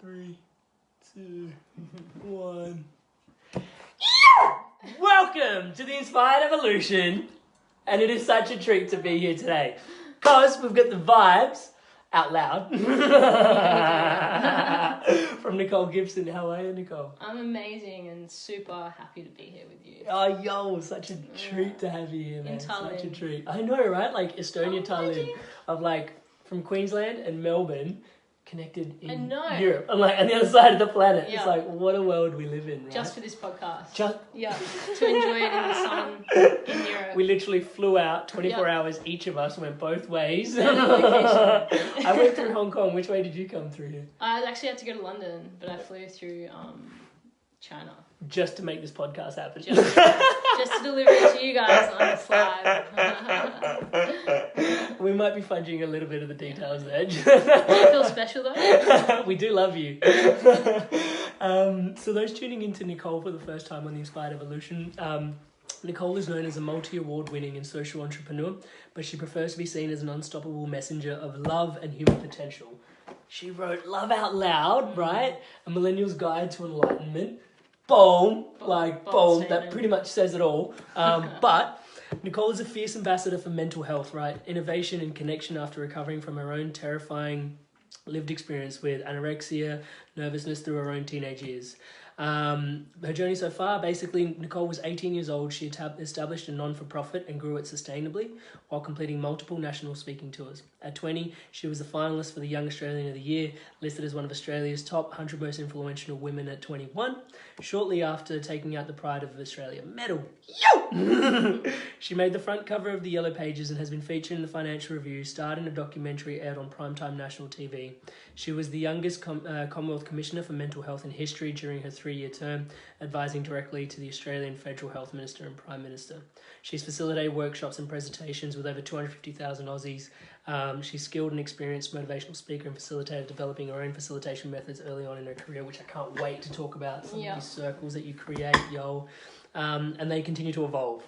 3, 2, 1. Welcome to the Inspired Evolution, and it is such a treat to be here today because we've got the vibes out loud from Nicole Gibson. How are you, Nicole? I'm amazing and super happy to be here with you. Oh, yo, such a treat to have you here, man. In Tallinn. Such a treat. I know, right? Like Estonia, Tallinn, of like from Queensland and Melbourne, connected in Europe, and like on the other side of the planet. Yeah. It's like, what a world we live in, right? Just for this podcast. To enjoy it in the sun in Europe. We literally flew out 24 hours each of us, went both ways. I went through Hong Kong. Which way did you come through here? I actually had to go to London, but I flew through China. Just to make this podcast happen. Just to deliver it to you guys on the slide. We might be fudging a little bit of the details there. Do you feel special though? We do love you. So those tuning into Nicole for the first time on the Inspired Evolution, Nicole is known as a multi-award winning and social entrepreneur, but she prefers to be seen as an unstoppable messenger of love and human potential. She wrote Love Out Loud, right? A Millennial's Guide to Enlightenment. Boom. That pretty much says it all. But Nicole is a fierce ambassador for mental health, right? Innovation and connection after recovering from her own terrifying lived experience with anorexia, nervousness through her own teenage years. Her journey so far, basically, Nicole was 18 years old. She established a non-for-profit and grew it sustainably while completing multiple national speaking tours. At 20, she was a finalist for the Young Australian of the Year, listed as one of Australia's top 100 most influential women at 21. Shortly after taking out the Pride of Australia medal, she made the front cover of the Yellow Pages and has been featured in the Financial Review, starred in a documentary aired on primetime national TV. She was the youngest Commonwealth Commissioner for Mental Health in history during her 3-year term, advising directly to the Australian Federal Health Minister and Prime Minister. She's facilitated workshops and presentations with over 250,000 Aussies. She's skilled and experienced motivational speaker and facilitated developing her own facilitation methods early on in her career, which I can't wait to talk about some of these circles that you create, yo. And they continue to evolve.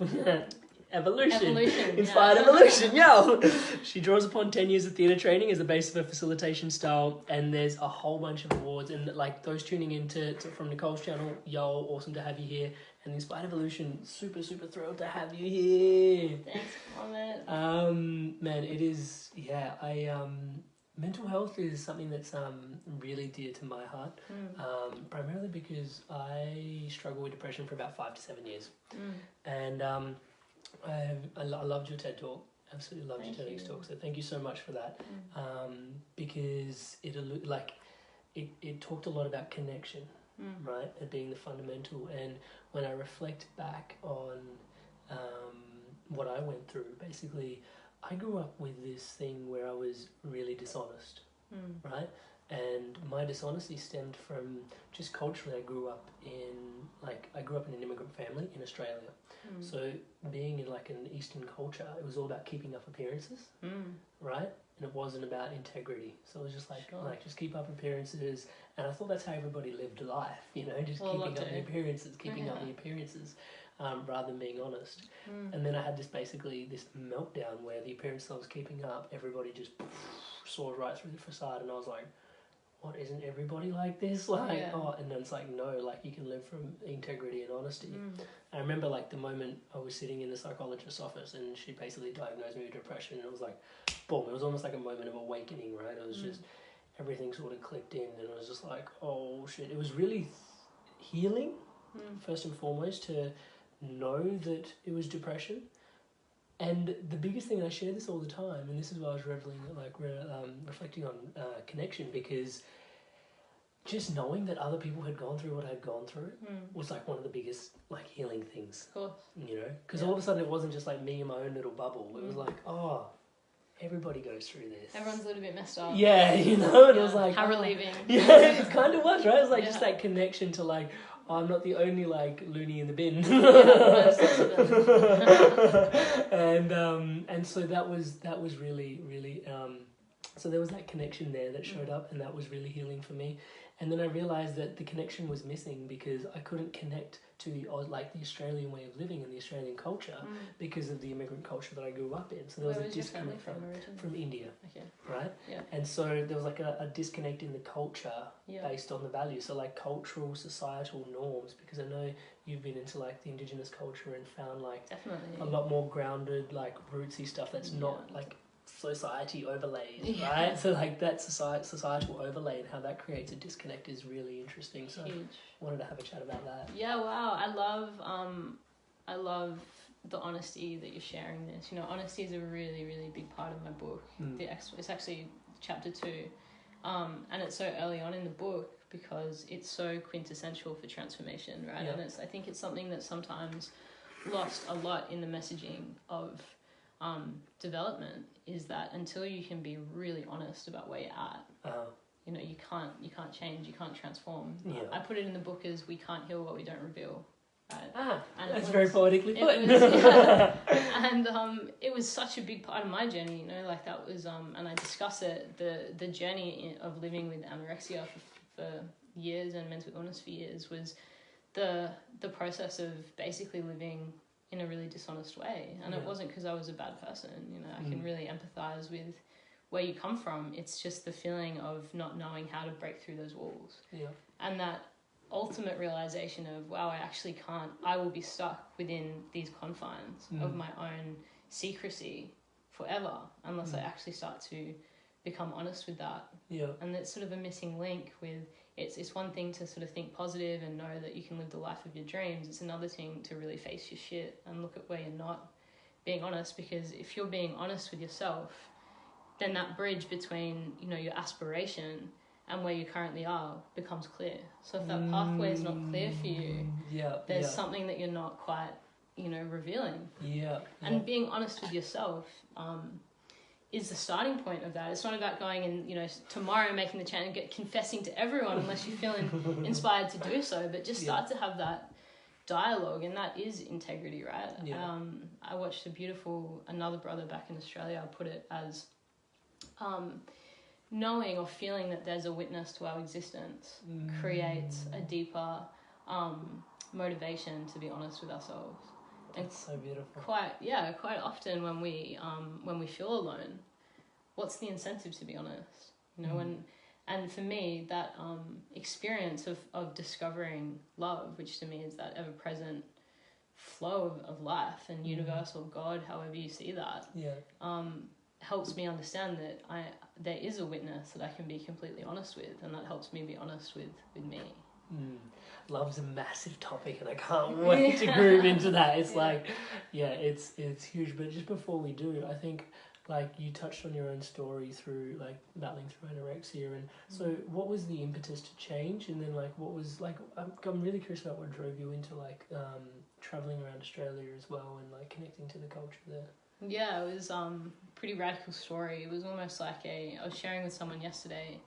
Evolution. Inspired evolution, yo! She draws upon 10 years of theatre training as the base of her facilitation style, and there's a whole bunch of awards, and like those tuning into from Nicole's channel, yo, awesome to have you here. And the Inspired Evolution, super, super thrilled to have you here. Thanks, Amit. Man, it is, mental health is something that's really dear to my heart, primarily because I struggled with depression for about 5 to 7 years. And I loved your TED Talk. Absolutely loved your TEDx talk. So thank you so much for that. Because it talked a lot about connection, right? And being the fundamental. And when I reflect back on what I went through, basically, I grew up with this thing where I was really dishonest, right? And my dishonesty stemmed from just culturally. I grew up in an immigrant family in Australia. So being in like an Eastern culture, it was all about keeping up appearances, right? And it wasn't about integrity. So it was just just keep up appearances. And I thought that's how everybody lived life, keeping up the appearances, rather than being honest. And then I had this meltdown where the appearances I was keeping up, everybody just soared right through the facade, and I was like, what, isn't everybody like this? And then it's like, no, like you can live from integrity and honesty. I remember like the moment I was sitting in the psychologist's office and she basically diagnosed me with depression, and it was like, boom, it was almost like a moment of awakening, right? It was just, everything sort of clicked in, and it was just like, oh shit. It was really healing, first and foremost, to know that it was depression. And the biggest thing, and I share this all the time, and this is why I was reflecting on connection, because just knowing that other people had gone through what I'd gone through was like one of the biggest like healing things. Of course. Because all of a sudden it wasn't just like me in my own little bubble. It was like, oh, everybody goes through this. Everyone's a little bit messed up. Yeah, and it was like... How relieving. Yeah, it kind of was, right? It was like just that connection to like, I'm not the only like loony in the bin. And so that was really, really So there was that connection there that showed up, and that was really healing for me. And then I realized that the connection was missing because I couldn't connect to the Australian way of living and the Australian culture because of the immigrant culture that I grew up in. So there was a disconnect from India, right? Yeah. And so there was like a disconnect in the culture based on the values. So like cultural, societal norms, because I know you've been into like the indigenous culture and found like a lot more grounded, like rootsy stuff that's not like society overlays, right? So like that societal overlay and how that creates a disconnect is really interesting. So Huge. Wanted to have a chat about that. Yeah, wow. I love the honesty that you're sharing this. You know, honesty is a really, really big part of my book. It's actually chapter 2. And it's so early on in the book because it's so quintessential for transformation, right? Yeah. And I think it's something that's sometimes lost a lot in the messaging of development, is that until you can be really honest about where you're at, you know, you can't change, you can't transform. Yeah. I put it in the book as we can't heal what we don't reveal. Right? And that's very poetically put. And it was such a big part of my journey, you know, like that was, and I discuss it, the journey of living with anorexia for years and mental illness for years was the process of basically living in a really dishonest way. And it wasn't because I was a bad person, you know, I can really empathize with where you come from. It's just the feeling of not knowing how to break through those walls. Yeah. And that ultimate realization of, wow, I will be stuck within these confines of my own secrecy forever unless I actually start to become honest with that. Yeah. And that's sort of a missing link with, it's one thing to sort of think positive and know that you can live the life of your dreams. It's another thing to really face your shit and look at where you're not being honest, because if you're being honest with yourself, then that bridge between, you know, your aspiration and where you currently are becomes clear. So if that pathway is not clear for you, there's something that you're not quite, you know, revealing. Yeah. And being honest with yourself is the starting point of that. It's not about going and, you know, tomorrow making the change and confessing to everyone unless you're feeling inspired to do so, but just start to have that dialogue, and that is integrity, right? Yeah. I watched another brother back in Australia put it as knowing or feeling that there's a witness to our existence creates a deeper motivation to be honest with ourselves. That's so beautiful. Quite often when we feel alone, what's the incentive to be honest? You know, and for me, that experience of discovering love, which to me is that ever-present flow of life and universal God, however you see that, helps me understand that there is a witness that I can be completely honest with, and that helps me be honest with me. Love's a massive topic, and I can't wait to groove into that. It's it's huge. But just before we do, I think like you touched on your own story through like battling through anorexia, and so what was the impetus to change? And then like what was like I'm really curious about what drove you into like traveling around Australia as well and like connecting to the culture there. Yeah, it was pretty radical story. It was almost like I was sharing with someone yesterday,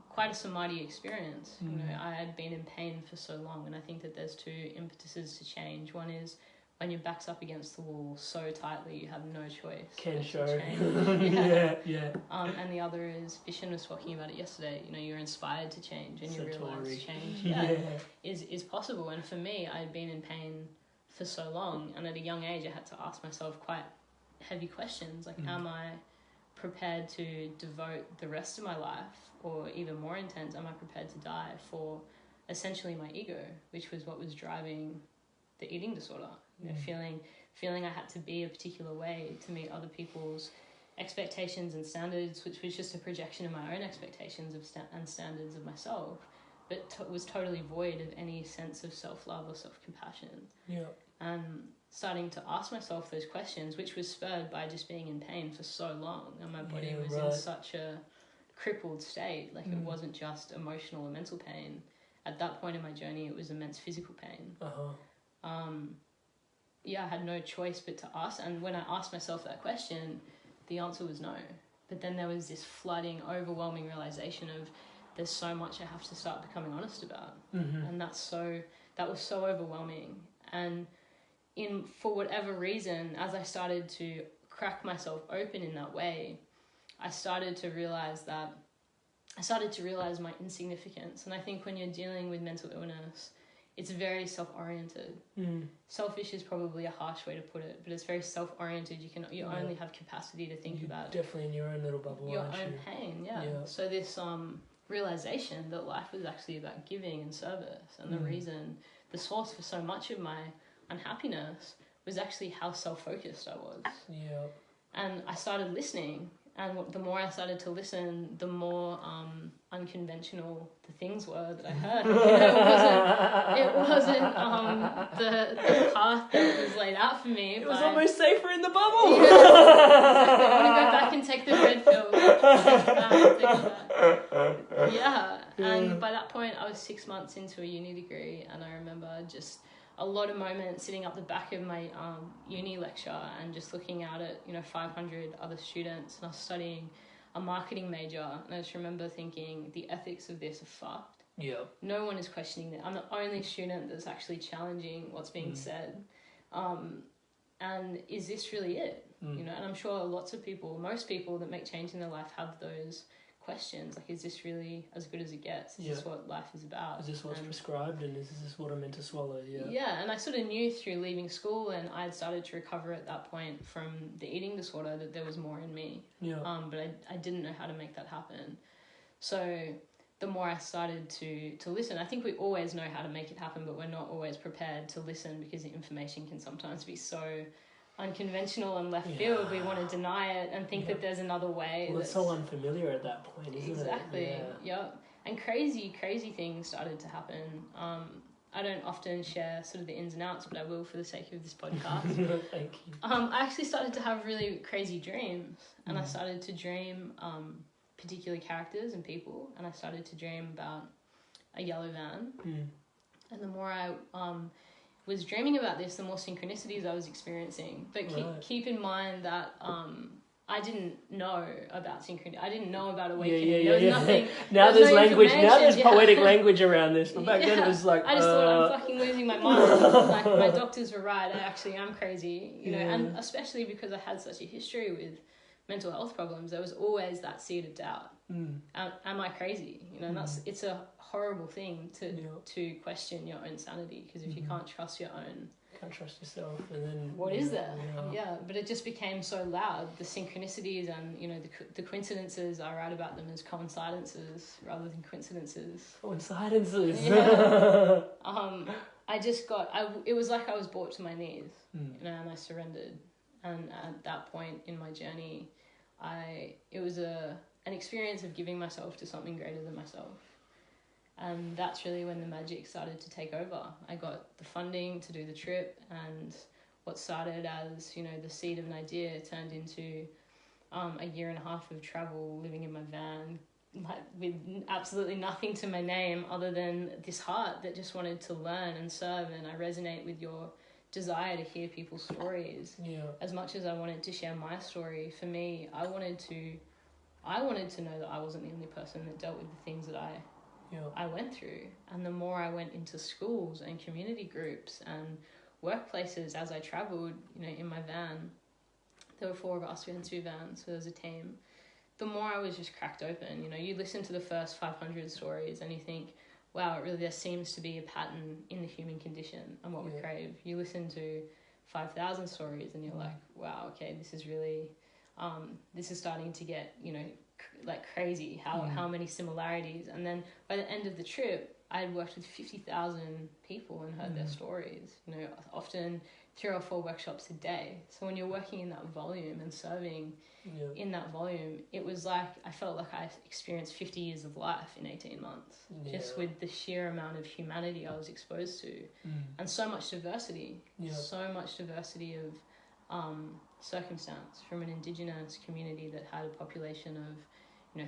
quite a samadhi experience. You know, I had been in pain for so long, and I think that there's two impetuses to change. One is when your back's up against the wall so tightly you have no choice. Can show. Yeah. And the other is, Vishen was talking about it yesterday, you know, you're inspired to change and you realise change is possible. And for me, I had been in pain for so long, and at a young age I had to ask myself quite heavy questions like, am I prepared to devote the rest of my life, or even more intense, am I prepared to die for essentially my ego, which was what was driving the eating disorder. You know, feeling I had to be a particular way to meet other people's expectations and standards, which was just a projection of my own expectations and standards of myself, but was totally void of any sense of self-love or self-compassion. Yeah. And starting to ask myself those questions, which was spurred by just being in pain for so long, and my body was in such a crippled state. Like it wasn't just emotional or mental pain. At that point in my journey, it was immense physical pain. I had no choice but to ask. And when I asked myself that question, the answer was no. But then there was this flooding, overwhelming realization of there's so much I have to start becoming honest about. And that was so overwhelming. And for whatever reason, as I started to crack myself open in that way, I started to realize my insignificance. And I think when you're dealing with mental illness, it's very self-oriented. Selfish is probably a harsh way to put it, but it's very self-oriented. You only have capacity to think about definitely in your own little bubble, your own pain. So this realization that life was actually about giving and service, and the source for so much of my unhappiness was actually how self-focused I was. And I started listening, and the more I started to listen, the more unconventional the things were that I heard. It wasn't the path that was laid out for me. It was almost safer in the bubble. Yeah, exactly. I want to go back and take the red pill. And by that point, I was 6 months into a uni degree, and I remember just a lot of moments sitting up the back of my uni lecture and just looking out at 500 other students, and I was studying a marketing major, and I just remember thinking the ethics of this are fucked. No one is questioning it. I'm the only student that's actually challenging what's being said, and is this really it? And I'm sure most people that make change in their life have those questions, like, is this really as good as it gets? Is this what life is about? Is this what's prescribed, and is this what I'm meant to swallow? And I sort of knew through leaving school, and I had started to recover at that point from the eating disorder, that there was more in me. But I didn't know how to make that happen. So the more I started to listen, I think we always know how to make it happen, but we're not always prepared to listen, because the information can sometimes be so unconventional and left field. We want to deny it and think that there's another way. Well, it's so unfamiliar at that point, isn't it? Exactly. And crazy things started to happen. I don't often share sort of the ins and outs, but I will for the sake of this podcast. Thank you. I actually started to have really crazy dreams, and I started to dream particular characters and people, and I started to dream about a yellow van. And the more I was dreaming about this, the more synchronicities I was experiencing. But keep in mind that I didn't know about synchronicity. I didn't know about awakening. There was nothing. Now there's language. Now there's poetic language around this. But back then it was like, I just thought I'm fucking losing my mind. Like, my doctors were right. I actually am crazy. And especially because I had such a history with mental health problems, there was always that seed of doubt. Am I crazy? And it's a horrible thing to question your own sanity, because if you can't trust your own, can't trust yourself, and then what is there? But it just became so loud. The synchronicities and the coincidences, I write about them as coincidences rather than coincidences. Coincidences. It was like I was brought to my knees, and I surrendered. And at that point in my journey, it was an experience of giving myself to something greater than myself. And that's really when the magic started to take over. I got the funding to do the trip, and what started as, the seed of an idea turned into a year and a half of travel, living in my van, with absolutely nothing to my name other than this heart that just wanted to learn and serve. And I resonate with your desire to hear people's stories. As much as I wanted to share my story, for me, I wanted to know that I wasn't the only person that dealt with the things that I went through. And the more I went into schools and community groups and workplaces as I traveled, in my van, there were 4 of us, we had 2 vans, so there was a team. The more I was just cracked open, you listen to the first 500 stories and you think, wow, there seems to be a pattern in the human condition and what we crave. You listen to 5,000 stories and you're like, wow, okay, this is really, this is starting to get, like crazy, how many similarities. And then by the end of the trip, I had worked with 50,000 people and heard their stories, often 3 or 4 workshops a day. So when you're working in that volume and serving in that volume, it was like, I felt like I experienced 50 years of life in 18 months, just with the sheer amount of humanity I was exposed to. And so much diversity, of circumstance, from an Indigenous community that had a population of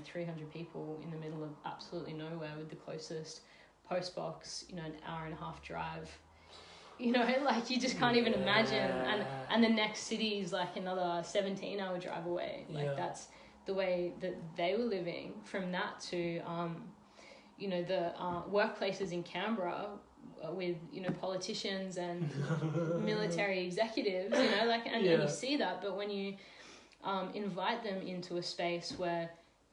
300 people in the middle of absolutely nowhere, with the closest post box an hour and a half drive, like you just can't even imagine. And the next city is like another 17-hour drive away. That's the way that they were living. From that to the workplaces in Canberra with politicians and military executives, and you see that. But when you invite them into a space where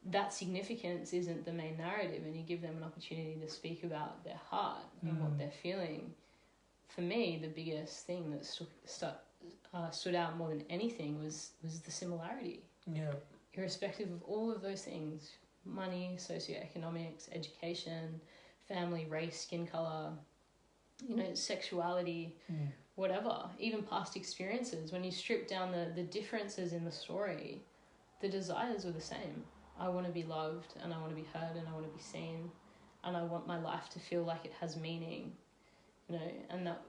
that significance isn't the main narrative, and you give them an opportunity to speak about their heart and what they're feeling. For me, the biggest thing that stood out more than anything was the similarity. Yeah. Irrespective of all of those things, money, socioeconomics, education, family, race, skin color, sexuality, whatever, even past experiences, when you strip down the differences in the story, the desires are the same. I want to be loved, and I want to be heard, and I want to be seen, and I want my life to feel like it has meaning, and that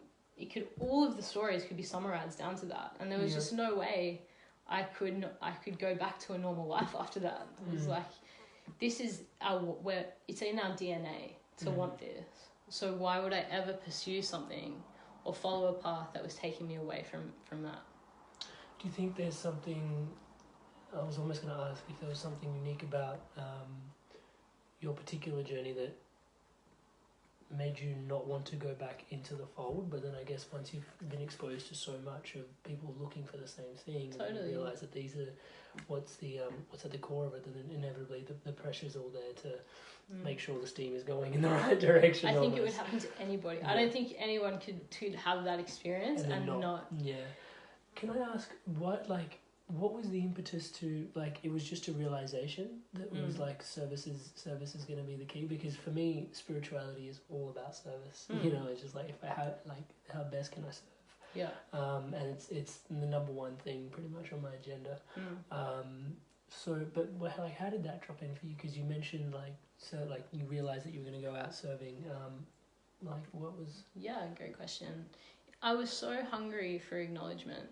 all of the stories could be summarized down to that. And there was just no way I could go back to a normal life after that. It was like, this is it's in our DNA to want this. So why would I ever pursue something or follow a path that was taking me away from that? Do you think there's something, I was almost going to ask if there was something unique about your particular journey that made you not want to go back into the fold, but then I guess once you've been exposed to so much of people looking for the same thing, Totally. and you realise that these are what's at the core of it, then inevitably the pressure's all there to make sure the steam is going in the right direction. I think it would happen to anybody. Yeah. I don't think anyone could have that experience and not. Yeah. Can I ask what was the impetus to, it was just a realization that it was service is going to be the key? Because for me, spirituality is all about service. It's just if I have, how best can I serve? Yeah. And it's the number one thing pretty much on my agenda. How did that drop in for you? Because you mentioned you realized that you were going to go out serving. What was? Yeah, great question. I was so hungry for acknowledgement.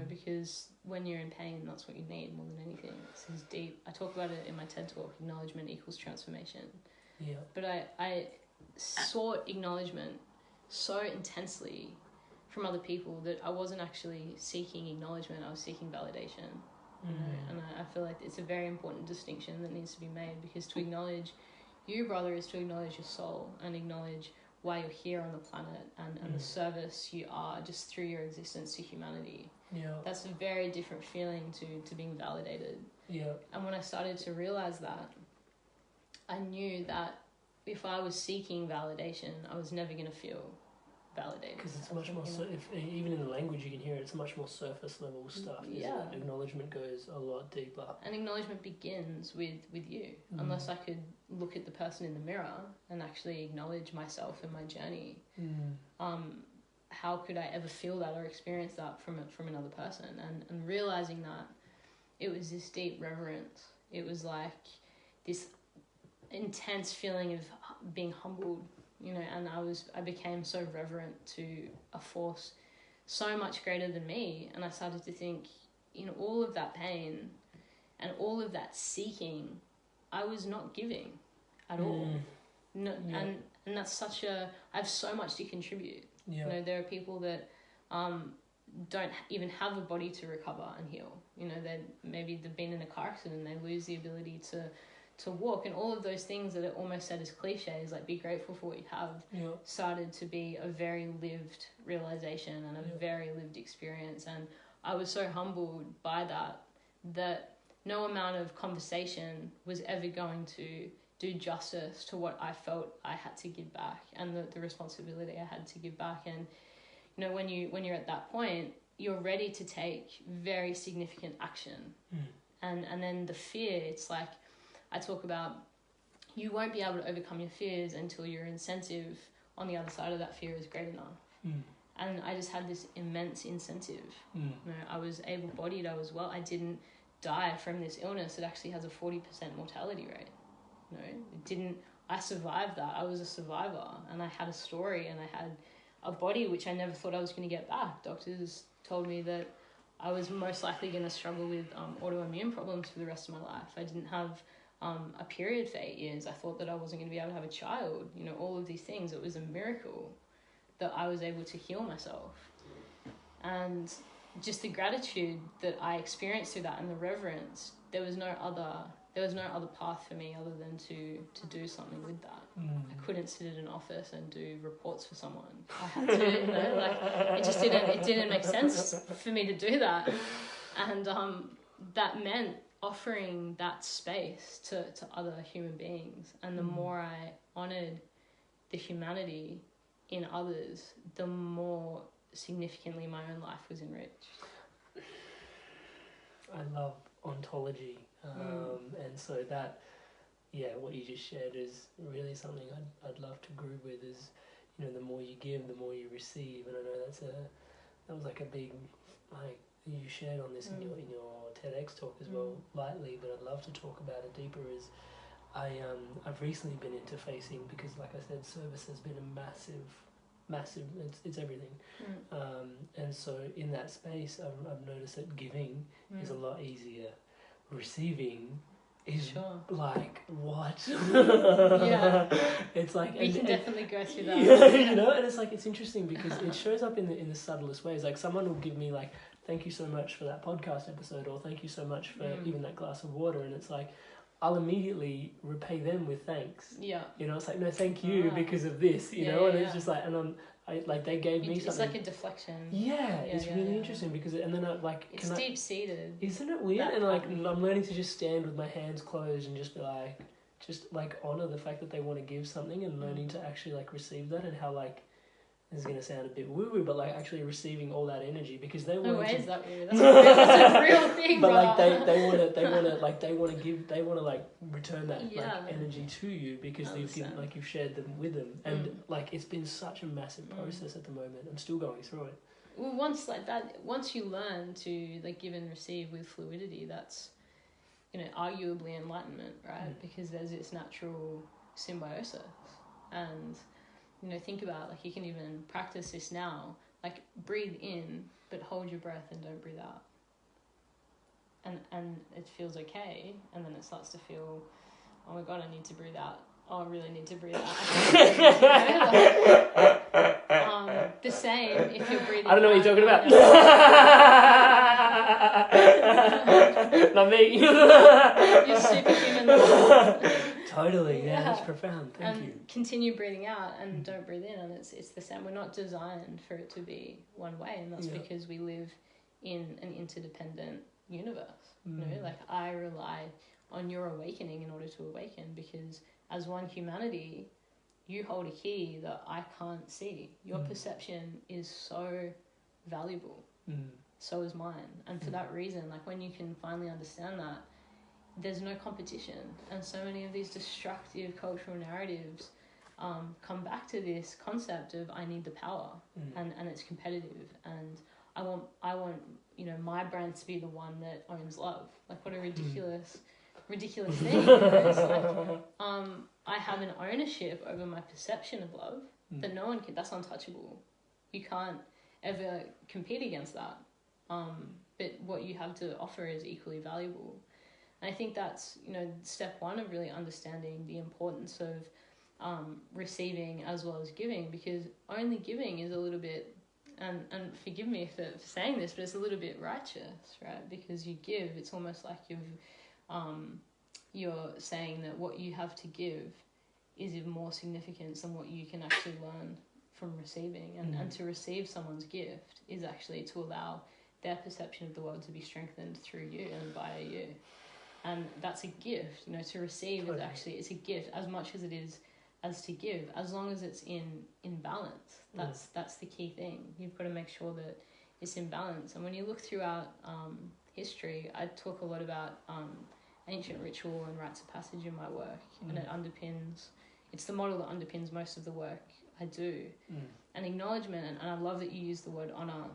Because when you're in pain, that's what you need more than anything. This is deep. I talk about it in my TED Talk, acknowledgement equals transformation. Yeah. But I sought acknowledgement so intensely from other people that I wasn't actually seeking acknowledgement, I was seeking validation. And I feel like it's a very important distinction that needs to be made, because to acknowledge you, brother, is to acknowledge your soul and acknowledge why you're here on the planet and the service you are just through your existence to humanity. Yeah. That's a very different feeling to being validated. Yeah. And when I started to realize that, I knew that if I was seeking validation, I was never going to feel validated. Because it's much more, even in the language you can hear it, it's much more surface level stuff. Yeah. Acknowledgement goes a lot deeper. And acknowledgement begins with you. Unless I could look at the person in the mirror and actually acknowledge myself and my journey, how could I ever feel that or experience that from another person? And realizing that it was this deep reverence. It was like this intense feeling of being humbled, and I became so reverent to a force so much greater than me. And I started to think, all of that pain and all of that seeking, I was not giving at all. No, yeah. And that's I have so much to contribute. Yeah. There are people that don't even have a body to recover and heal. Maybe they've been in a car accident and they lose the ability to walk, and all of those things that are almost said as cliches, like be grateful for what you have, started to be a very lived realization and a very lived experience. And I was so humbled by that no amount of conversation was ever going to do justice to what I felt I had to give back, and the responsibility I had to give back. And when you're at that point, you're ready to take very significant action. And then the fear, it's like I talk about, you won't be able to overcome your fears until your incentive on the other side of that fear is great enough. And I just had this immense incentive. I was able-bodied, I was well, I didn't die from this illness. It actually has a 40% mortality rate. I survived that. I was a survivor, and I had a story, and I had a body which I never thought I was going to get back. Doctors told me that I was most likely going to struggle with autoimmune problems for the rest of my life. I didn't have a period for 8 years. I thought that I wasn't going to be able to have a child. All of these things. It was a miracle that I was able to heal myself. And just the gratitude that I experienced through that, and the reverence, there was no other path for me other than to do something with that. I couldn't sit in an office and do reports for someone. I had to, it didn't make sense for me to do that. And that meant offering that space to other human beings. And the more I honoured the humanity in others, the more significantly my own life was enriched. I love ontology, and so that, what you just shared is really something I'd love to groove with. Is, the more you give, the more you receive, and I know that was like a big, like, you shared on this in your TEDx talk as well, lightly, but I'd love to talk about it deeper. Is I've recently been interfacing, because like I said, service has been a massive, it's everything, and so in that space I've noticed that giving is a lot easier. Receiving is like, what? It's like, we can definitely go through that. And it's like, it's interesting because it shows up in the subtlest ways. Like, someone will give me like, thank you so much for that podcast episode, or thank you so much for even that glass of water, and it's like, I'll immediately repay them with thanks. Yeah. It's like, no, thank you because of this, and it's just like, and they gave me something. It's like a deflection. It's really interesting because, and then it's deep-seated. Isn't it weird? And like, I'm learning to just stand with my hands closed and just be like, honor the fact that they want to give something, and learning to actually like receive that, and how like, this is going to sound a bit woo-woo, but like actually receiving all that energy, because they want. No way is that woo. That's a real thing. But like they want to like return that like energy to you, because they've given, like, you've shared them with them, and like, it's been such a massive process at the moment. I'm still going through it. Well, once you learn to like give and receive with fluidity, that's, arguably enlightenment, right? Because there's this natural symbiosis. And think about, like, you can even practice this now, like, breathe in but hold your breath and don't breathe out, and it feels okay, and then it starts to feel, oh my god, I need to breathe out, oh, I really need to breathe out. The same if you're breathing I don't know what you're talking about. Not me. You're superhuman. Totally, that's profound. Thank you. Continue breathing out and don't breathe in, and it's the same. We're not designed for it to be one way, and that's because we live in an interdependent universe. Like, I rely on your awakening in order to awaken, because as one humanity, you hold a key that I can't see. Your perception is so valuable. So is mine. And for that reason, like, when you can finally understand that, there's no competition. And so many of these destructive cultural narratives come back to this concept of, I need the power, and it's competitive, and I want my brand to be the one that owns love. Like, what a ridiculous thing. It's like, I have an ownership over my perception of love that no one can. That's untouchable. You can't ever compete against that. But what you have to offer is equally valuable. And I think that's, step one of really understanding the importance of receiving as well as giving, because only giving is a little bit, and forgive me for saying this, but it's a little bit righteous, right? Because you give, it's almost like you're saying that what you have to give is of more significance than what you can actually learn from receiving. And to receive someone's gift is actually to allow their perception of the world to be strengthened through you and via you. And that's a gift. To receive is actually, it's a gift as much as it is as to give, as long as it's in balance. That's the key thing. You've got to make sure that it's in balance. And when you look throughout history, I talk a lot about ancient ritual and rites of passage in my work, and it's the model that underpins most of the work I do. And acknowledgement, and I love that you use the word honor,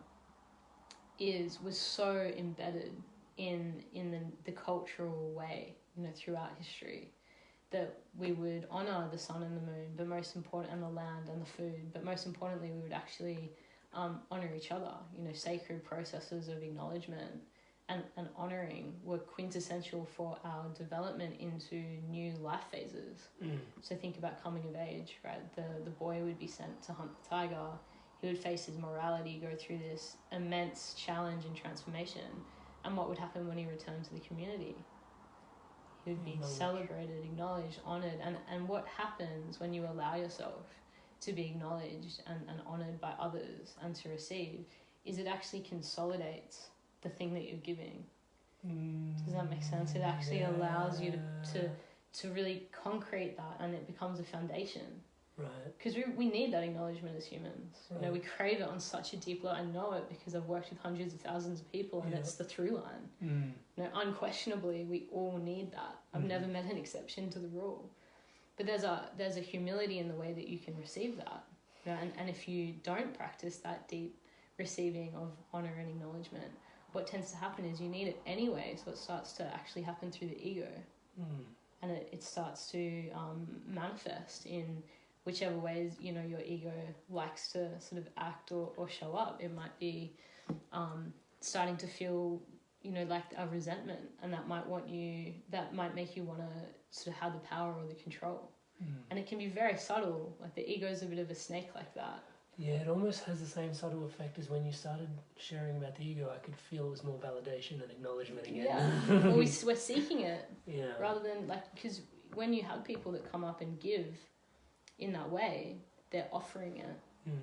was so embedded in the cultural way, throughout history, that we would honor the sun and the moon, but most important, and the land and the food, but most importantly, we would actually honor each other. Sacred processes of acknowledgement and honoring were quintessential for our development into new life phases. So think about coming of age, right? The boy would be sent to hunt the tiger. He would face his morality, go through this immense challenge and transformation. And what would happen when he returned to the community? He would be celebrated, acknowledged, honoured. And what happens when you allow yourself to be acknowledged and honoured by others and to receive is it actually consolidates the thing that you're giving. Does that make sense? It actually allows you to really concrete that, and it becomes a foundation. Right. Because we need that acknowledgement as humans. Right. You know, we crave it on such a deep level. I know it because I've worked with hundreds of thousands of people, and it's the through line. You know, unquestionably, we all need that. I've never met an exception to the rule. But there's a humility in the way that you can receive that. You know, and if you don't practice that deep receiving of honor and acknowledgement, what tends to happen is you need it anyway, so it starts to actually happen through the ego. And it starts to manifest in whichever ways, you know, your ego likes to sort of act or show up. It might be starting to feel, you know, like a resentment, and that might make you want to sort of have the power or the control. And it can be very subtle. Like the ego is a bit of a snake like that. Yeah, it almost has the same subtle effect as when you started sharing about the ego. I could feel it was more validation and acknowledgement again. Yeah, well, we're seeking it. Yeah. Rather than, like, because when you have people that come up and give in that way, they're offering it.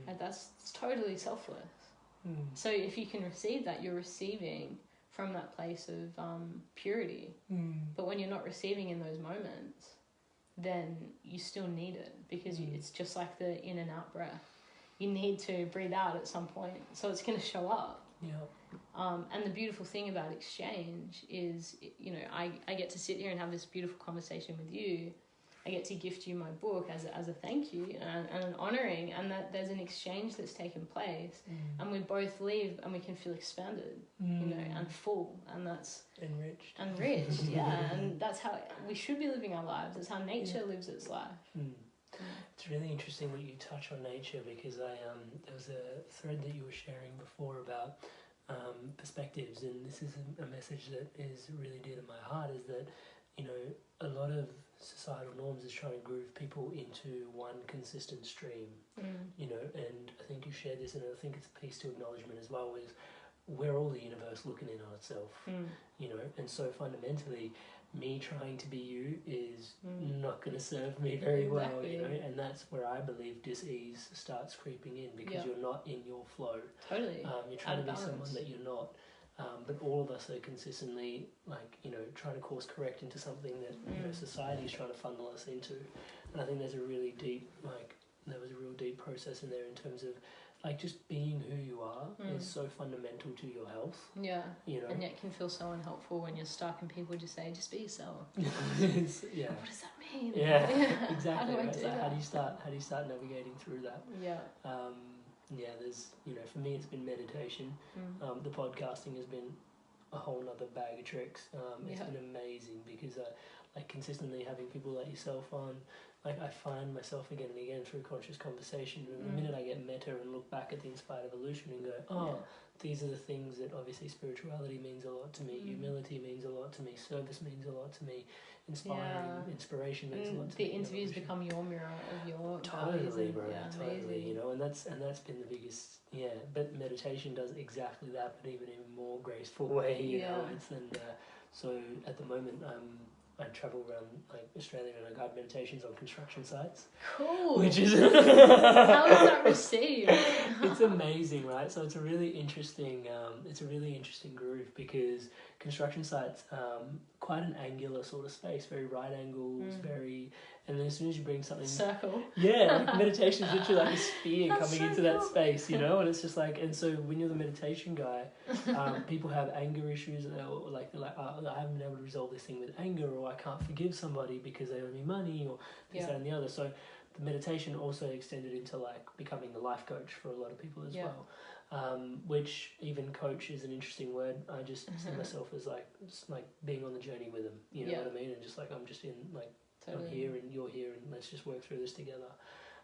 And it's totally selfless. So if you can receive that, you're receiving from that place of purity. But when you're not receiving in those moments, then you still need it, because it's just like the in and out breath. You need to breathe out at some point, so it's going to show up. Yeah. And the beautiful thing about exchange is, you know, I get to sit here and have this beautiful conversation with you. I get to gift you my book as a thank you and an honouring, and that there's an exchange that's taken place, and we both leave and we can feel expanded, you know, and full, and that's enriched, yeah, and that's how we should be living our lives. That's how nature lives its life. It's really interesting that you touch on nature, because there was a thread that you were sharing before about perspectives, and this is a message that is really dear to my heart, is that, you know, a lot of societal norms is trying to groove people into one consistent stream, you know, and I think you shared this, and I think it's a piece to acknowledgement as well, is we're all the universe looking in on itself, you know, and so fundamentally me trying to be you is not going to serve me very well, you know, and that's where I believe dis-ease starts creeping in, because you're not in your flow. Totally. You're trying to be someone that you're not. But all of us are consistently, like, you know, trying to course correct into something that you know, society is trying to funnel us into. And I think there's a really deep, there was a real deep process in there in terms of, like, just being who you are is so fundamental to your health. Yeah. You know? And yet can feel so unhelpful when you're stuck and people just say, just be yourself. Yeah. What does that mean? Yeah, exactly. How do I do that? How do you start navigating through that? Yeah. Yeah, there's, you know, for me it's been meditation. The podcasting has been a whole nother bag of tricks. It's been amazing, because like consistently having people like yourself on, like I find myself again and again through conscious conversation, and the minute I get meta and look back at the inspired evolution and go, these are the things that obviously spirituality means a lot to me, humility means a lot to me, service means a lot to me, inspiration means a lot to me. The interviews become your mirror of your totally, bro. Totally, amazing. you know, and that's been the biggest. Yeah, but meditation does exactly that, but even in a more graceful way. You know, so at the moment I travel around like Australia and I guide meditations on construction sites. Cool. Which is how is that received? It's amazing, right? So it's a really interesting groove, because construction sites, quite an angular sort of space, very right angles, and then as soon as you bring something circle, like meditation is literally like a sphere That's coming so into cool. that space, you know, and it's just like, and so when you're the meditation guy, people have anger issues, or like they're like, I haven't been able to resolve this thing with anger, or I can't forgive somebody because they owe me money, or this, that, and the other. So the meditation also extended into like becoming the life coach for a lot of people as well. Which even coach is an interesting word. I just see myself as like being on the journey with them. You know what I mean? And just like I'm just in like I'm here and you're here and let's just work through this together.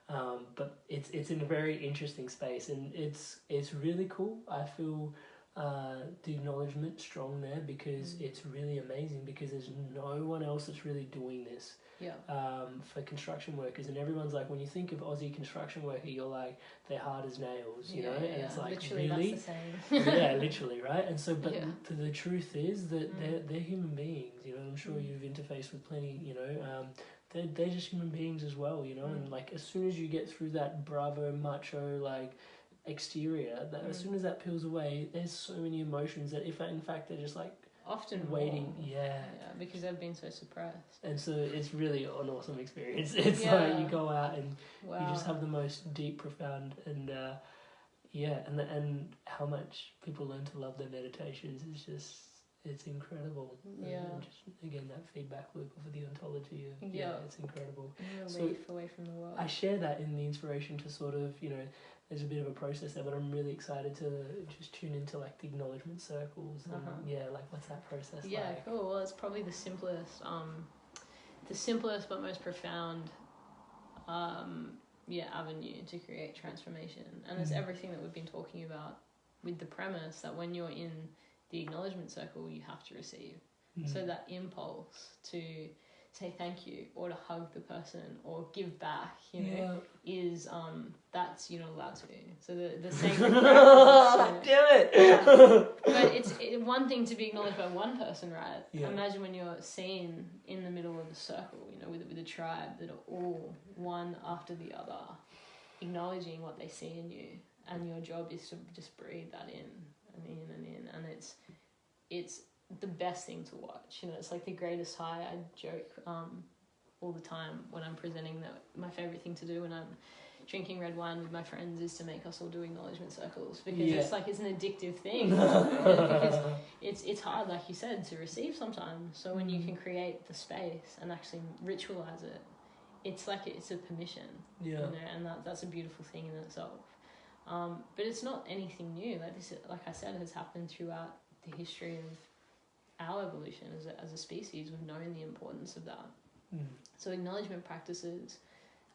But it's in a very interesting space, and it's really cool. I feel the acknowledgement strong there, because it's really amazing, because there's no one else that's really doing this for construction workers, and everyone's like, when you think of Aussie construction worker, you're like, they're hard as nails, you know, and it's like, literally, really, that's the same. yeah, literally, right? And so, but the truth is that they're human beings, you know. I'm sure you've interfaced with plenty, you know. They're just human beings as well, you know. And like as soon as you get through that bravo macho like exterior, that as soon as that peels away, there's so many emotions that if in fact they're just like often waiting. more. Yeah, because they've been so suppressed. and so it's really an awesome experience. It's Yeah. like you go out and Wow. you just have the most deep, profound, and and how much people learn to love their meditations is just, it's incredible. Yeah. And just again, that feedback loop of the ontology of it's incredible. Relief away from the world. I share that in the inspiration to sort of, there's a bit of a process there, but I'm really excited to just tune into like the acknowledgement circles and like what's that process like? Yeah, cool. Well, it's probably the simplest but most profound avenue to create transformation. And it's everything that we've been talking about, with the premise that when you're in the acknowledgement circle, you have to receive. So that impulse to say thank you or to hug the person or give back, is that's you're not allowed to. So the sacred practice. Damn it! Yeah. But it's one thing to be acknowledged by one person, right? Yeah. Imagine when you're seen in the middle of a circle, with a tribe that are all one after the other, acknowledging what they see in you, and your job is to just breathe that in and in and in, and it's the best thing to watch. It's like the greatest high. I joke all the time when I'm presenting that my favorite thing to do when I'm drinking red wine with my friends is to make us all do acknowledgement circles, because it's an addictive thing. Because it's hard, like you said, to receive sometimes. So when you can create the space and actually ritualize it, it's like it's a permission. And that's a beautiful thing in itself. But it's not anything new. Like this, like I said, has happened throughout the history of our evolution as a species. We've known the importance of that. So acknowledgement practices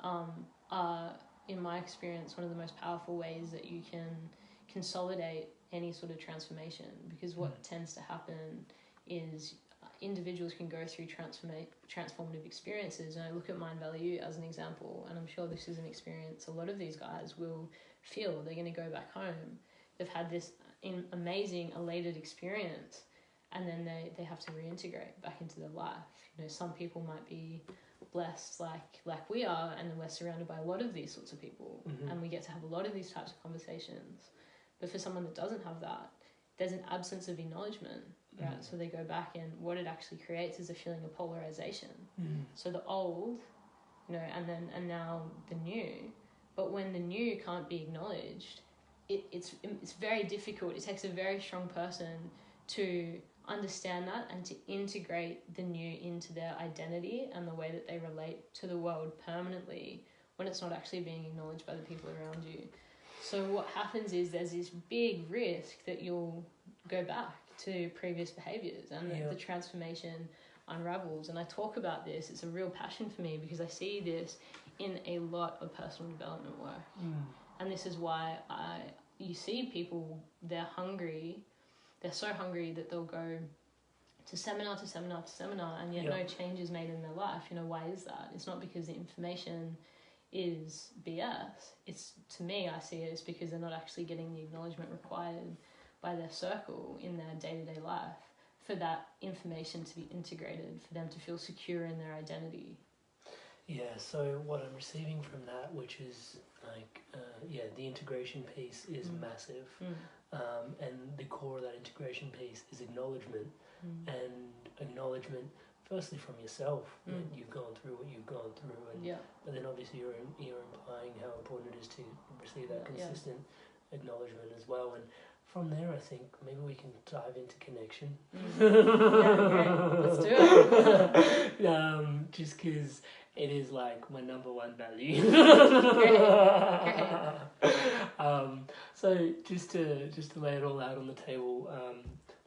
are, in my experience, one of the most powerful ways that you can consolidate any sort of transformation, because what tends to happen is individuals can go through transformative experiences. And I look at Mind Value as an example, and I'm sure this is an experience a lot of these guys will feel. They're going to go back home, they've had this amazing elated experience, and then they have to reintegrate back into their life. Some people might be blessed like we are, and we're surrounded by a lot of these sorts of people, and we get to have a lot of these types of conversations. But for someone that doesn't have that, there's an absence of acknowledgement, right? So they go back, and what it actually creates is a feeling of polarization. So the old, and now the new. But when the new can't be acknowledged, it's very difficult. It takes a very strong person to understand that and to integrate the new into their identity and the way that they relate to the world permanently, when it's not actually being acknowledged by the people around you. So what happens is there's this big risk that you'll go back to previous behaviours, and the transformation unravels. And I talk about this, it's a real passion for me, because I see this in a lot of personal development work. And this is why you see people, they're hungry. They're so hungry that they'll go to seminar to seminar to seminar, and yet no change is made in their life. Why is that? It's not because the information is BS. It's, to me, I see it as because they're not actually getting the acknowledgement required by their circle in their day-to-day life for that information to be integrated, for them to feel secure in their identity. Yeah, so what I'm receiving from that, which is like, the integration piece is massive. And the core of that integration piece is acknowledgement. And acknowledgement, firstly from yourself, that you've gone through what you've gone through. And, but then obviously you're implying how important it is to receive that consistent acknowledgement as well. And from there, I think maybe we can dive into connection. Let's do it. Just because it is like my number one value. So just to lay it all out on the table,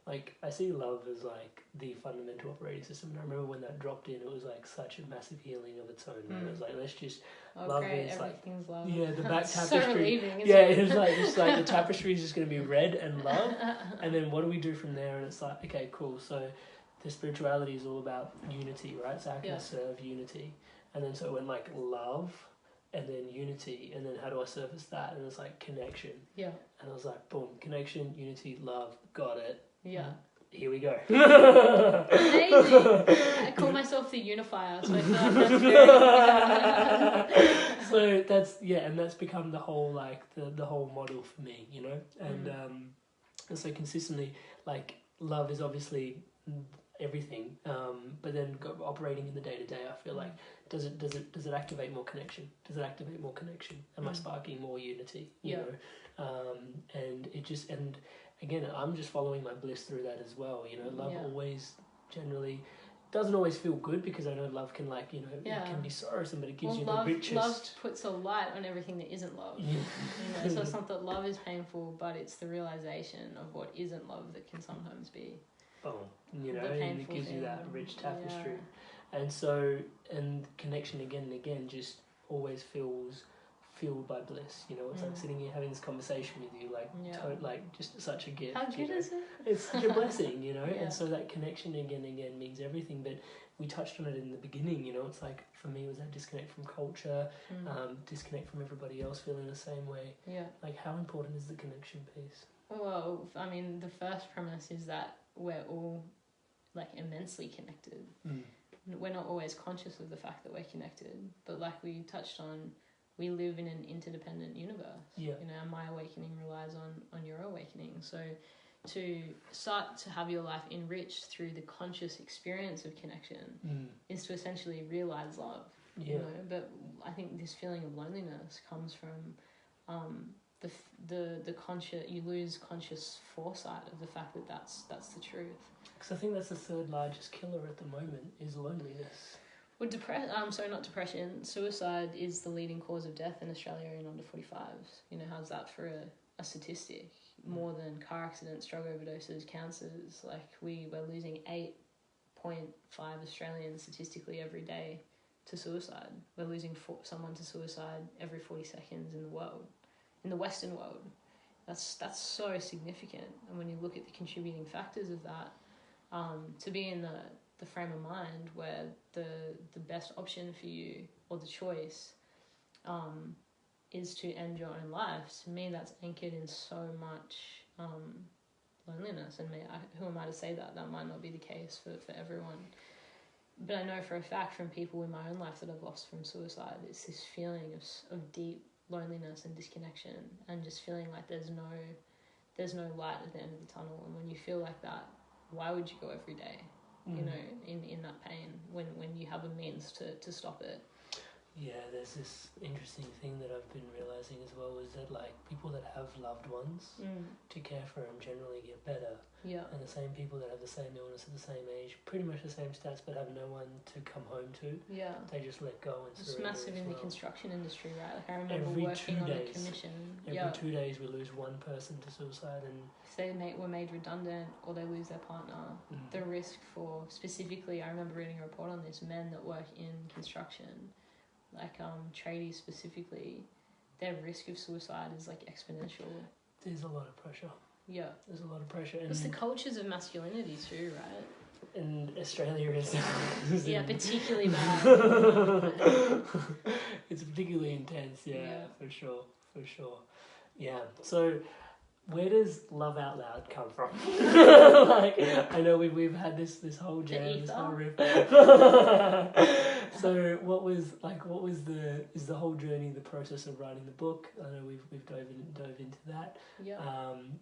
like I see love as like the fundamental operating system. And I remember when that dropped in, it was like such a massive healing of its own. Right? It was like, let's just love great. is everything's like love. the back so tapestry. relieving, It was like just like the tapestry is just going to be red and love, and then what do we do from there? And it's like, okay, cool. So the spirituality is all about unity, right? So how can I serve unity? And then so it went like love, and then unity, and then how do I surface that? And it's like connection. And I was like, boom, connection, unity, love, got it. Here we go. Amazing. I call myself the unifier, so I feel like that's very So that's and that's become the whole like the whole model for me, And and so consistently, like love is obviously everything, but then operating in the day-to-day, I feel like does it activate more connection? Does it activate more connection? Am I sparking more unity? You know, and it just, and again, I'm just following my bliss through that as well. You know, love always generally doesn't always feel good, because I know love can, like, you know, it can be sorrowsome, but it gives you the richest. Love puts a light on everything that isn't love. You know, so it's not that love is painful, but it's the realization of what isn't love that can sometimes be. You know, and it gives you that rich tapestry. And so, and connection again and again just always feels fueled by bliss. You know, it's like sitting here having this conversation with you, like, like just such a gift. How good is it? It's such a blessing, you know. And so that connection again and again means everything. But we touched on it in the beginning. You know, it's like, for me, it was that disconnect from culture, disconnect from everybody else feeling the same way. Like, how important is the connection piece? Well, I mean, the first premise is that we're all, like, immensely connected. We're not always conscious of the fact that we're connected, but like we touched on, we live in an interdependent universe. You know, my awakening relies on your awakening. So to start to have your life enriched through the conscious experience of connection is to essentially realize love. You know, but I think this feeling of loneliness comes from the conscious, you lose conscious foresight of the fact that that's the truth. Because I think that's the third largest killer at the moment, is loneliness. Well, not depression. Suicide is the leading cause of death in Australia in under 45s. You know, how's that for a statistic? More than car accidents, drug overdoses, cancers. Like, we're losing 8.5 Australians statistically every day to suicide. We're losing someone to suicide every 40 seconds in the world, in the Western world. That's so significant. And when you look at the contributing factors of that, to be in the frame of mind where the best option for you, or the choice, is to end your own life, to me that's anchored in so much loneliness. And who am I to say that might not be the case for everyone, but I know for a fact from people in my own life that I've lost from suicide, it's this feeling of deep loneliness and disconnection, and just feeling like there's no light at the end of the tunnel. And when you feel like that, why would you go every day, you know, in that pain, when you have a means to stop it? Yeah, there's this interesting thing that I've been realising as well, is that, like, people that have loved ones to care for them generally get better. And the same people that have the same illness at the same age, pretty much the same stats, but have no one to come home to. They just let go and surrender. It's massive in the construction industry, right? Like, I remember every working 2 on days, the commission. Every 2 days we lose one person to suicide, and if they were made redundant or they lose their partner, the risk for, specifically, I remember reading a report on this, men that work in construction, like tradies specifically, their risk of suicide is like exponential. There's a lot of pressure. There's a lot of pressure. It's the cultures of masculinity too, right? And Australia is particularly bad. It's particularly intense, for sure. Yeah. So where does love out loud come from? Like, I know we've had this whole jam, this whole riff. So is the whole journey, the process of writing the book? I know we've dove into that.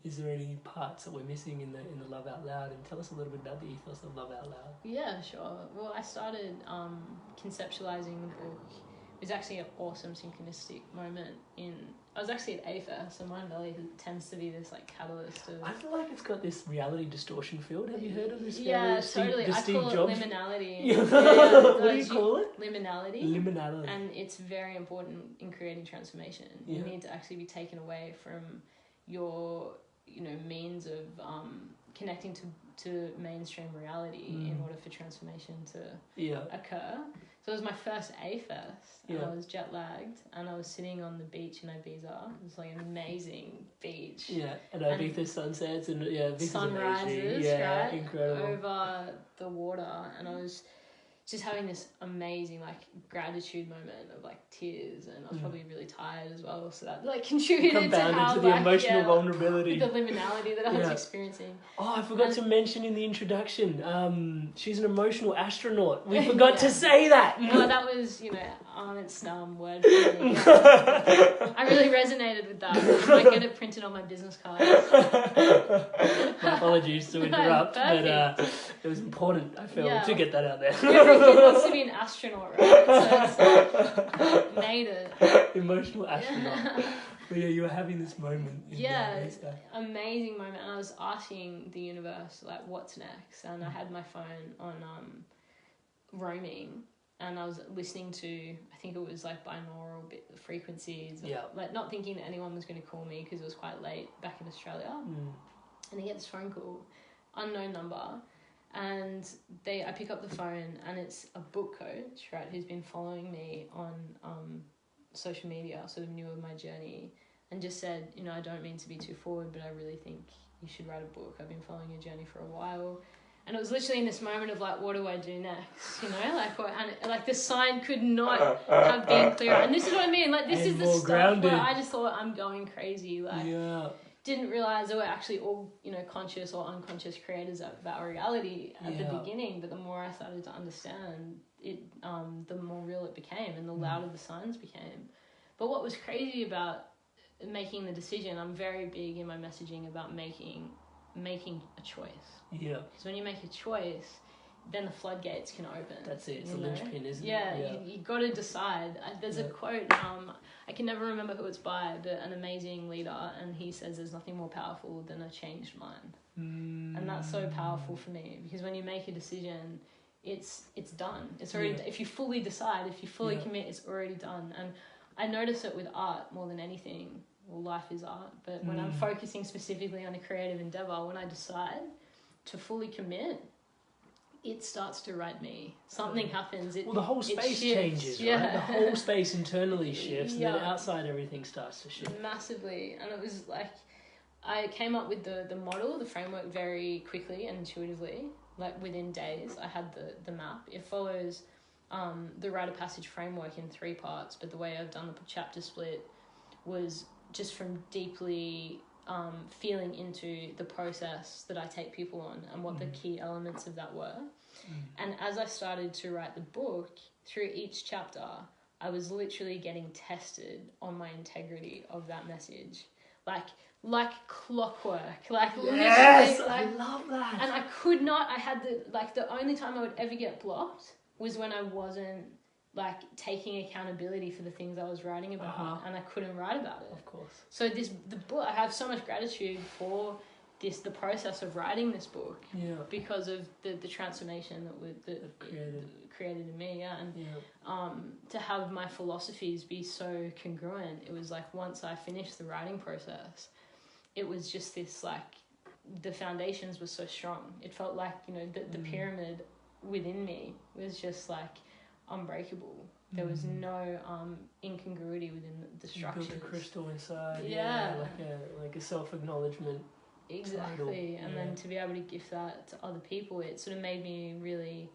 Is there any parts that we're missing in the love out loud? And tell us a little bit about the ethos of love out loud. Yeah, sure. Well, I started conceptualizing the book. It was actually an awesome synchronistic moment I was actually at AFA, so Mind Valley tends to be this like catalyst of... I feel like it's got this reality distortion field. Have you heard of this? Yeah, totally. I call it liminality. What do you call it? Liminality. And it's very important in creating transformation. You need to actually be taken away from your, means of connecting to mainstream reality in order for transformation to occur. So it was my first A-Fest, and I was jet lagged, and I was sitting on the beach in Ibiza. It was like an amazing beach. Yeah, and Ibiza sunsets and sunrises, right? Incredible. Over the water, and I was just having this amazing like gratitude moment of like tears, and I was probably really tired as well, so that like contributed to how to the emotional vulnerability, the liminality that I was experiencing. Oh, I forgot to mention in the introduction, she's an emotional astronaut. We forgot to say that. Well, that was, Amit's word for me. Yeah. I really resonated with that. I might get it printed on my business card. My apologies to interrupt, but it was important, I felt, to get that out there. Every kid wants to be an astronaut, right? So it's like, made it. Emotional astronaut. But yeah, you were having this moment. Amazing moment. And I was asking the universe, like, what's next? And I had my phone on roaming, and I was listening to, I think it was like binaural frequencies. Like, not thinking that anyone was going to call me because it was quite late back in Australia. And I get this phone call, unknown number. And I pick up the phone, and it's a book coach, right, who's been following me on social media, sort of knew of my journey, and just said, I don't mean to be too forward, but I really think you should write a book. I've been following your journey for a while. And it was literally in this moment of like, what do I do next? Like the sign could not have been clearer. And this is what I mean. Like, this is the stuff grounded. Where I just thought I'm going crazy. Like, didn't realize that we're actually all, conscious or unconscious creators of our reality at the beginning. But the more I started to understand it, the more real it became, and the louder the signs became. But what was crazy about making the decision, I'm very big in my messaging about making a choice. Yeah. Because when you make a choice, then the floodgates can open. That's it. It's a linchpin, isn't it? Yeah. You got to decide. There's a quote, I can never remember who it's by, but an amazing leader, and he says there's nothing more powerful than a changed mind. And that's so powerful for me, because when you make a decision, it's done. It's already, if you fully decide, if you fully commit, it's already done. And I notice it with art more than anything. Well, life is art, but when I'm focusing specifically on a creative endeavor, when I decide to fully commit, it starts to write me. Something happens. The whole space changes, right? The whole space internally shifts, and then outside everything starts to shift. Massively. And it was like, I came up with the model, the framework very quickly and intuitively. Like, within days, I had the map. It follows the rite of passage framework in 3 parts, but the way I've done the chapter split was just from deeply feeling into the process that I take people on and what the key elements of that were. And as I started to write the book, through each chapter, I was literally getting tested on my integrity of that message. Like clockwork. Like, yes, literally, I love that. And I could not, I had the only time I would ever get blocked was when I wasn't like taking accountability for the things I was writing about, and I couldn't write about it. Of course. So the book, I have so much gratitude for the process of writing this book, because of the transformation that created in me, and to have my philosophies be so congruent. It was like, once I finished the writing process, it was just this, like, the foundations were so strong. It felt like, the pyramid within me was just like unbreakable. There was no incongruity within the structures. You built a crystal inside. Yeah. Like a self-acknowledgement. Exactly. And then to be able to gift that to other people, it sort of made me really...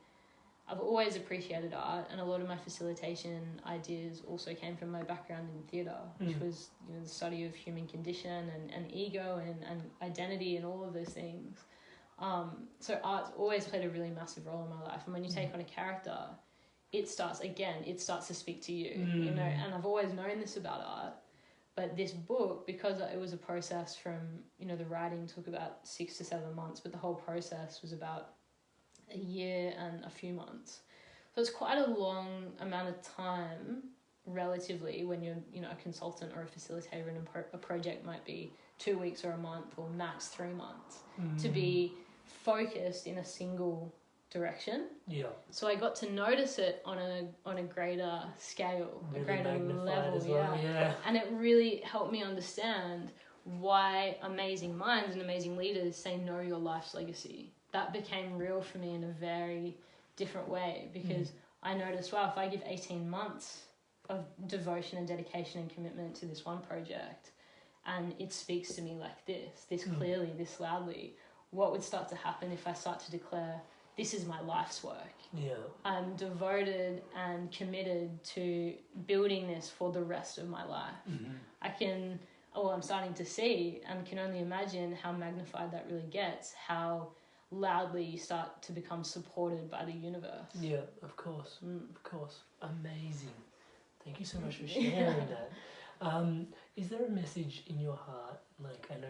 I've always appreciated art, and a lot of my facilitation ideas also came from my background in theatre, which was the study of human condition and ego and identity and all of those things. So art's always played a really massive role in my life. And when you take on a character, it starts to speak to you, and I've always known this about art. But this book, because it was a process from, the writing took about 6 to 7 months, but the whole process was about a year and a few months. So it's quite a long amount of time, relatively, when you're, a consultant or a facilitator, and a project might be 2 weeks or a month or max 3 months to be focused in a single direction. Yeah. So I got to notice it on a greater scale, really, a greater level. As well. Yeah. And it really helped me understand why amazing minds and amazing leaders say know your life's legacy. That became real for me in a very different way, because I noticed, wow, if I give 18 months of devotion and dedication and commitment to this one project, and it speaks to me like this clearly, this loudly, what would start to happen if I start to declare this is my life's work. Yeah. I'm devoted and committed to building this for the rest of my life. Mm-hmm. I'm starting to see and can only imagine how magnified that really gets, how loudly you start to become supported by the universe. Yeah, of course. Of course. Amazing. Thank you so much for sharing that. Is there a message in your heart? Like, I know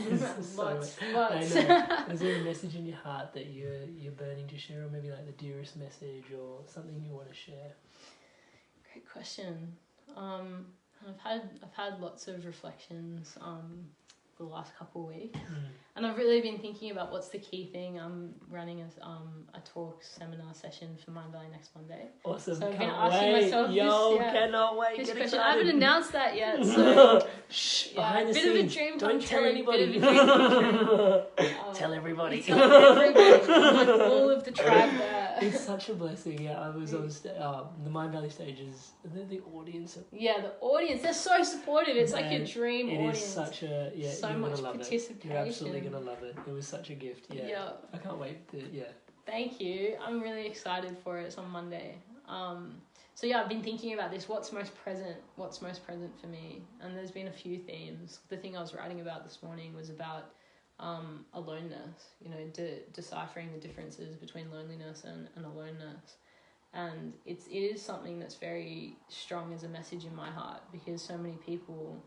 there's Lots. I know. Is there a message in your heart that you're burning to share, or maybe like the dearest message, or something you want to share? Great question. I've had lots of reflections the last couple of weeks, and I've really been thinking about what's the key thing. I'm running a talk seminar session for Mindvalley next Monday. Awesome! So I've been Can't asking wait. myself Cannot wait. this Get question. excited. I haven't announced that yet. So shh. yeah, Behind the bit scenes. of a dream come Don't true. tell anybody. Bit of a dream come true. Tell everybody. Tell everybody. I want all of the tribe there. It's such a blessing. Yeah, I was on the Mind Valley stages. The audience. Yeah, the audience, they're so supportive. It's like your dream audience. It is such a so you're much gonna love participation. It. You're absolutely gonna love it. It was such a gift. Yeah. I can't wait. Thank you. I'm really excited for it. It's on Monday. So yeah, I've been thinking about this. What's most present for me? And there's been a few themes. The thing I was writing about this morning was about aloneness. You know, deciphering the differences between loneliness and aloneness. And it is something that's very strong as a message in my heart, because so many people,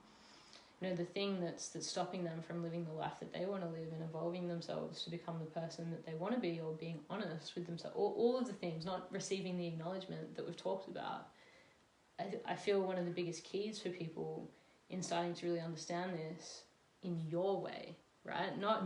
you know, the thing that's stopping them from living the life that they want to live and evolving themselves to become the person that they want to be, or being honest with themselves, all of the things, not receiving the acknowledgement that we've talked about. I feel one of the biggest keys for people in starting to really understand this in your way, right? Not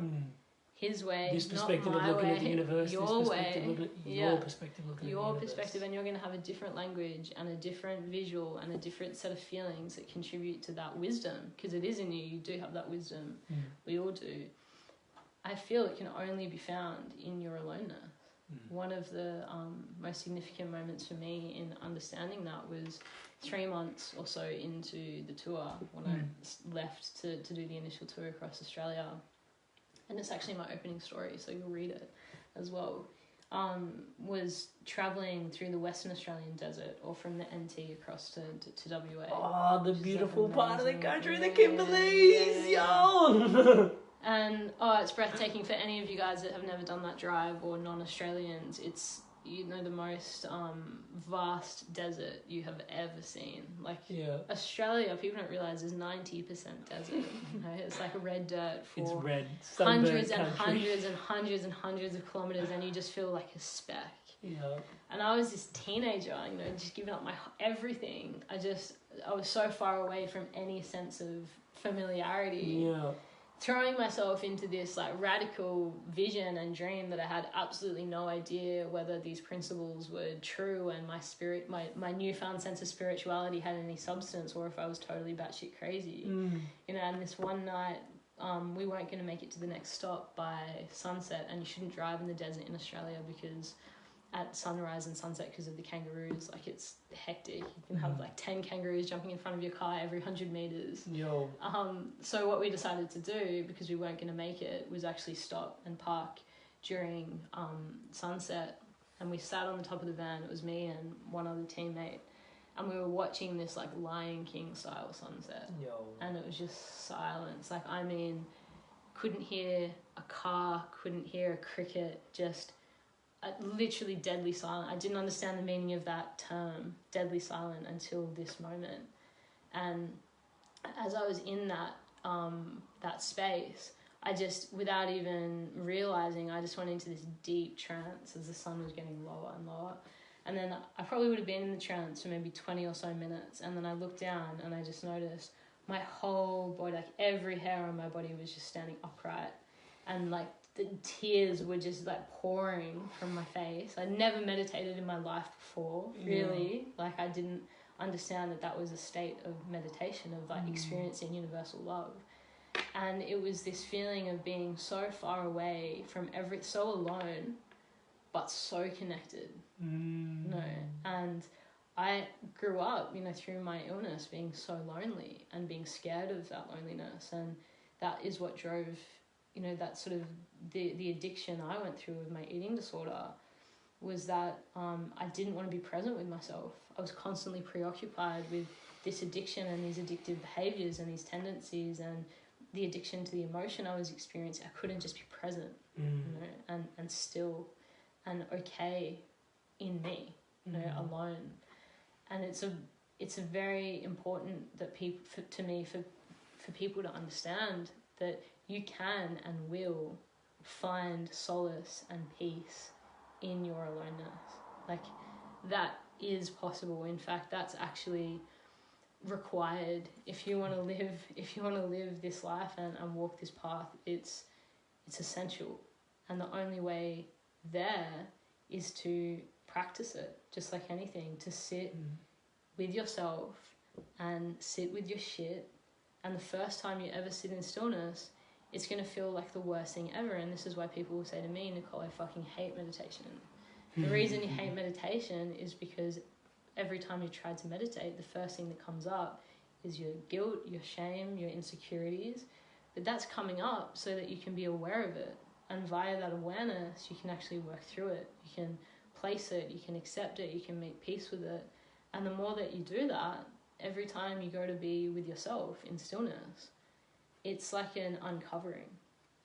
his way, this not perspective my of looking way, at the universe, your way, your perspective looking at the your universe. perspective, and you're going to have a different language and a different visual and a different set of feelings that contribute to that wisdom, because it is in you. You do have that wisdom. We all do. I feel it can only be found in your aloneness. One of the most significant moments for me in understanding that was 3 months or so into the tour, when I left to do the initial tour across Australia. And it's actually my opening story, so you'll read it as well. Was travelling through the Western Australian desert, or from the NT across to WA. Oh, the beautiful part of the country, the Kimberleys, yo! And it's breathtaking for any of you guys that have never done that drive, or non-Australians. It's, you know, the most vast desert you have ever seen. Like, Australia, people don't realise, is 90% desert. You know, it's like red dirt for it's red, hundreds and hundreds and hundreds and hundreds of kilometres, and you just feel like a speck. Yeah. And I was this teenager, you know, just giving up my everything. I was so far away from any sense of familiarity. Yeah. Throwing myself into this like radical vision and dream that I had absolutely no idea whether these principles were true, and my spirit, my newfound sense of spirituality had any substance, or if I was totally batshit crazy. You know, and this one night, we weren't going to make it to the next stop by sunset, and you shouldn't drive in the desert in Australia because at sunrise and sunset, because of the kangaroos, like, it's hectic. You can have like 10 kangaroos jumping in front of your car every 100 meters. Yo. So what we decided to do, because we weren't going to make it, was actually stop and park during sunset, and we sat on the top of the van. It was me and one other teammate, and we were watching this like Lion King style sunset. Yo. And it was just silence. Like, I mean, couldn't hear a car, couldn't hear a cricket, just literally deadly silent. I didn't understand the meaning of that term, deadly silent, until this moment. And as I was in that space, I just, without even realizing, I just went into this deep trance as the sun was getting lower and lower. And then I probably would have been in the trance for maybe 20 or so minutes, and then I looked down and I just noticed my whole body, like every hair on my body, was just standing upright, and like the tears were just like pouring from my face. I'd never meditated in my life before, really. Like, I didn't understand that was a state of meditation, of like experiencing universal love. And it was this feeling of being so far away from so alone, but so connected. No. And I grew up, you know, through my illness, being so lonely and being scared of that loneliness. And that is what drove you know, that sort of the addiction I went through with my eating disorder was that I didn't want to be present with myself. I was constantly preoccupied with this addiction and these addictive behaviors and these tendencies and the addiction to the emotion I was experiencing. I couldn't just be present, you know, and still and okay in me, you know, alone. And it's a very important that for people to understand that you can and will find solace and peace in your aloneness. Like, that is possible. In fact, that's actually required if you want to live this life and walk this path. It's essential, and the only way there is to practice it, just like anything, to sit with yourself and sit with your shit. And the first time you ever sit in stillness, it's going to feel like the worst thing ever. And this is why people will say to me, Nicole, I fucking hate meditation. The reason you hate meditation is because every time you try to meditate, the first thing that comes up is your guilt, your shame, your insecurities. But that's coming up so that you can be aware of it. And via that awareness, you can actually work through it. You can place it, you can accept it, you can make peace with it. And the more that you do that, every time you go to be with yourself in stillness, it's like an uncovering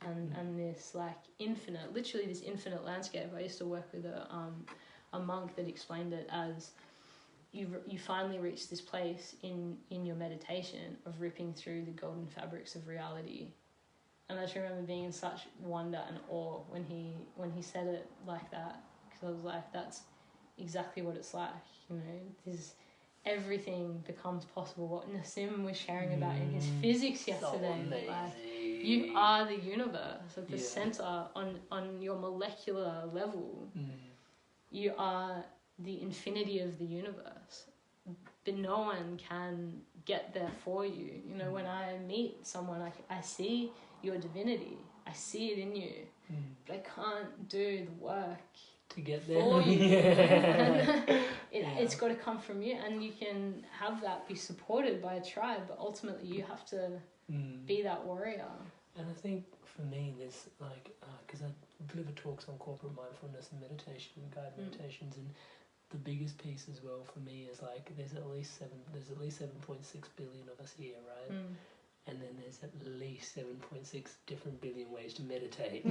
and this like literally this infinite landscape. I used to work with a monk that explained it as you finally reach this place in your meditation of ripping through the golden fabrics of reality. And I just remember being in such wonder and awe when he said it like that, because I was like, that's exactly what it's like, you know. Everything becomes possible. What Nassim was sharing about in his physics yesterday, so like, you are the universe at the center on your molecular level. You are the infinity of the universe, but no one can get there for you. You know, when I meet someone, I see your divinity, I see it in you, but I can't do the work to get there for you. It's got to come from you, and you can have that be supported by a tribe, but ultimately you have to be that warrior. And I think for me, there's like, because I deliver talks on corporate mindfulness and meditation, guided meditations, and the biggest piece as well for me is like there's at least 7.6 billion of us here, right? And then there's at least 7.6 different billion ways to meditate.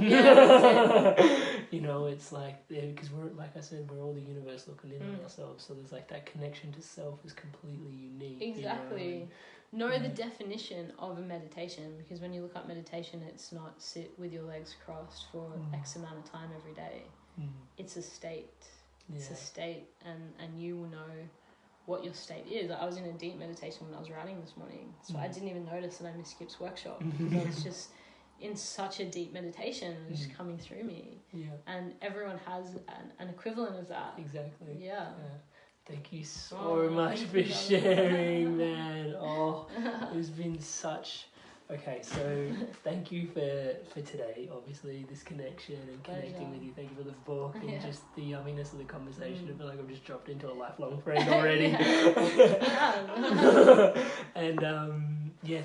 You know, it's like, because we're, like I said, we're all the universe looking in on ourselves. So there's like that connection to self is completely unique. Exactly. You know? Know the definition of a meditation, because when you look up meditation, it's not sit with your legs crossed for X amount of time every day. It's a state. It's a state, and you will know what your state is. I was in a deep meditation when I was writing this morning, so I didn't even notice that I missed Skip's workshop. I was just in such a deep meditation, and it was just coming through me. And everyone has an equivalent of that. Exactly. Yeah. Thank you so much for sharing, man. Oh, it's been such... Okay, so thank you for today, obviously, this connection and connecting with you. Thank you for the book and just the yumminess of the conversation. I feel like I've just dropped into a lifelong friend already. And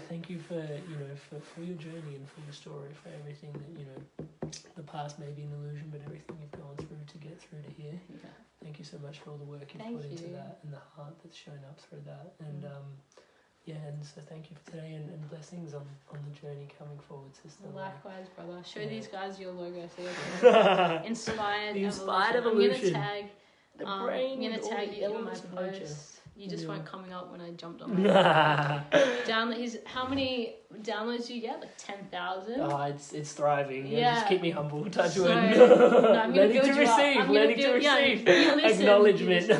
thank you for, you know, for your journey and for your story, for everything that, you know, the past may be an illusion, but everything you've gone through to get through to here. Thank you so much for all the work you've put into that and the heart that's shown up through that. And and so thank you for today, and blessings on the journey coming forward, sister. Likewise, brother. Show these guys your logo so they can inspired evolution. I'm gonna tag you in my post. You just weren't coming up when I jumped on my how many downloads do you get? Like 10,000? Oh, it's thriving. Just keep me humble. Touch wood. I'm ready to receive. Acknowledgement.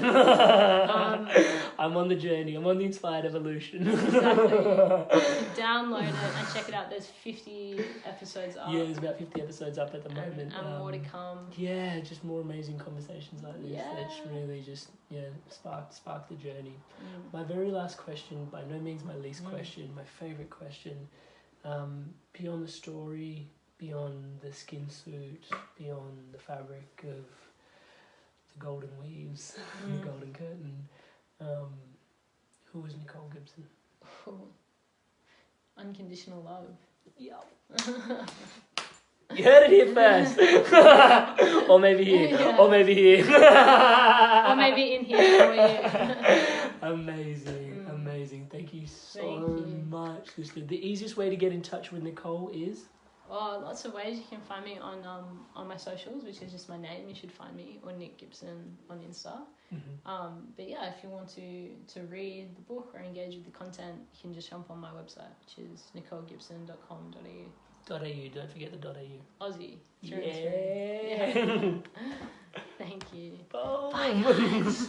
I'm on the journey. I'm on the inspired evolution. Exactly. Download it and check it out. There's 50 episodes up. Yeah, there's about 50 episodes up at the moment. And more to come. Yeah, just more amazing conversations like this that really just spark the journey. My very last question, by no means my least question, my favourite question, beyond the story, beyond the skin suit, beyond the fabric of the golden weaves, the golden curtain, who is Nicole Gibson? Unconditional love. Yep. You heard it here first. Or maybe here. Yeah. Or maybe here. Or maybe in here for you. Amazing. Thank you so Thank you. much, sister. The easiest way to get in touch with Nicole is? Oh, lots of ways. You can find me on my socials, which is just my name. You should find me, or Nick Gibson on Insta. But yeah, if you want to read the book or engage with the content, you can just jump on my website, which is nicolegibson.com.au. .au, don't forget the .au. Aussie. Yeah. Yeah. Thank you. Bye. Bye, guys.